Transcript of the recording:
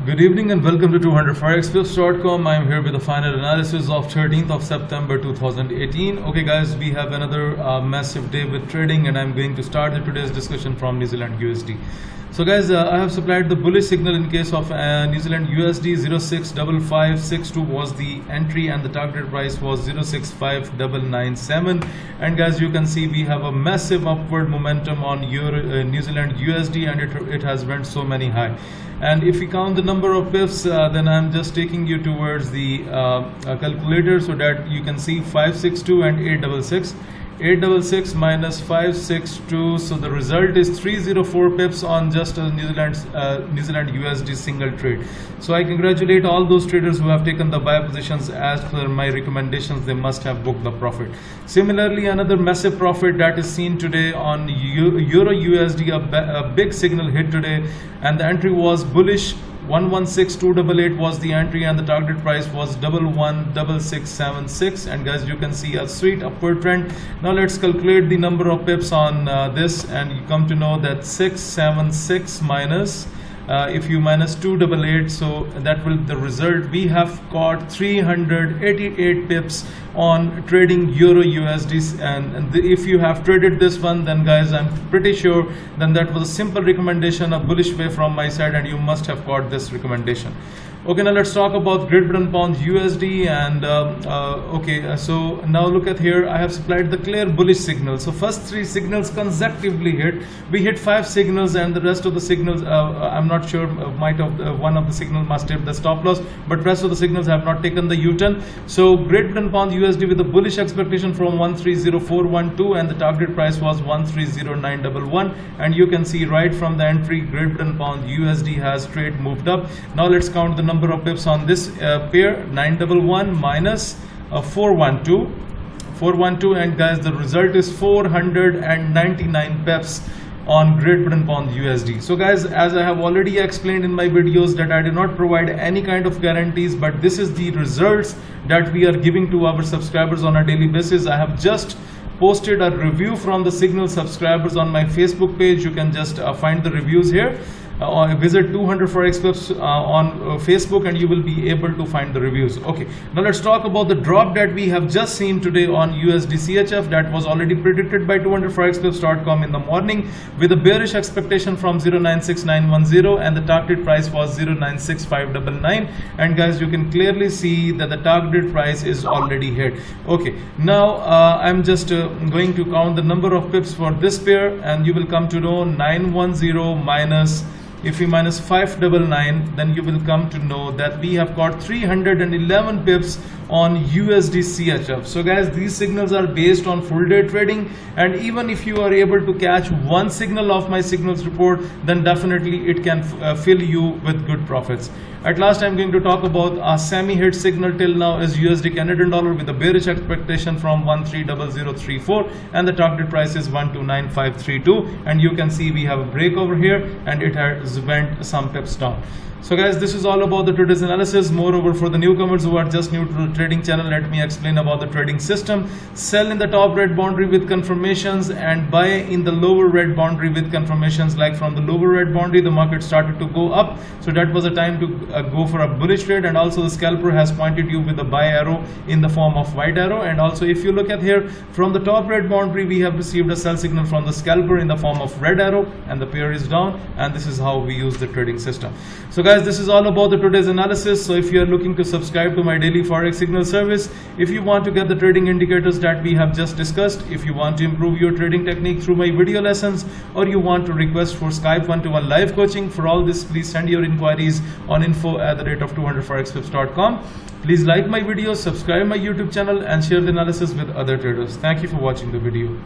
Good evening and welcome to 200forexpips.com. I am here with the final analysis of 13th of September 2018. Okay guys, we have another massive day with trading, and I'm going to start today's discussion from New Zealand USD. So guys, I have supplied the bullish signal in case of New Zealand USD. 065562 was the entry and the target price was 065997. And guys, you can see we have a massive upward momentum on New Zealand USD, and it has went so many high. And if we count the number of pips, then I'm just taking you towards the calculator so that you can see 562 and 866. 866 minus 562, so the result is 304 pips on just a New Zealand USD single trade. So I congratulate all those traders who have taken the buy positions as per my recommendations. They must have booked the profit. Similarly, another massive profit that is seen today on Euro USD, a big signal hit today, and the entry was bullish. 116288 was the entry and the target price was 116676. And guys, you can see a sweet upward trend. Now let's calculate the number of pips on this, and you come to know that 676 minus if you minus 288, so that will the result. We have got 388 pips on trading Euro USD, and if you have traded this one, then guys, I'm pretty sure then that was a simple recommendation, a bullish way from my side, and you must have got this recommendation. Okay, now let's talk about Great Britain Pound USD. And so now look at here, I have supplied the clear bullish signal. So first three signals consecutively hit. We hit 5 signals, and the rest of the signals, I'm not sure, might have one of the signals must hit the stop loss, but rest of the signals have not taken the U-turn. So Great Britain Pound USD with a bullish expectation from 130412, and the target price was 130911. And you can see right from the entry, Great Britain Pound USD has straight moved up. Now let's count the number of pips on this pair. 911 minus 412, and guys, the result is 499 pips on Great Britain Pound USD. So guys, as I have already explained in my videos, that I do not provide any kind of guarantees, but this is the results that we are giving to our subscribers on a daily basis. I have just posted a review from the Signal subscribers on my Facebook page. You can just find the reviews here. Visit 200 Forex Pips on Facebook, and you will be able to find the reviews. Okay, now let's talk about the drop that we have just seen today on USD CHF. That was already predicted by 200forexpips.com in the morning, with a bearish expectation from 096910, and the target price was 096599. And guys, you can clearly see that the target price is already hit. Okay, now I'm just going to count the number of pips for this pair, and you will come to know 910 minus, if we minus 599, then you will come to know that we have got 311 pips on USD CHF. So guys, these signals are based on full day trading, and even if you are able to catch one signal of my signals report, then definitely it can fill you with good profits. At last, I'm going to talk about a semi-hit signal till now is USD Canadian dollar with a bearish expectation from 130034, and the target price is 129532. And you can see we have a break over here, and it has went some pips down. So guys, this is all about the today's analysis. Moreover, for the newcomers who are just new to the trading channel, let me explain about the trading system. Sell in the top red boundary with confirmations, and buy in the lower red boundary with confirmations. Like from the lower red boundary, the market started to go up, so that was a time to go for a bullish trade. And also the scalper has pointed you with a buy arrow in the form of white arrow. And also if you look at here, from the top red boundary, we have received a sell signal from the scalper in the form of red arrow, and the pair is down. And this is how we use the trading system. So guys, this is all about the today's analysis. So if you are looking to subscribe to my daily Forex signal service, if you want to get the trading indicators that we have just discussed, if you want to improve your trading technique through my video lessons, or you want to request for Skype one-to-one live coaching, for all this, please send your inquiries on info@200forexpips.com. Please like my videos, subscribe my YouTube channel, and share the analysis with other traders. Thank you for watching the video.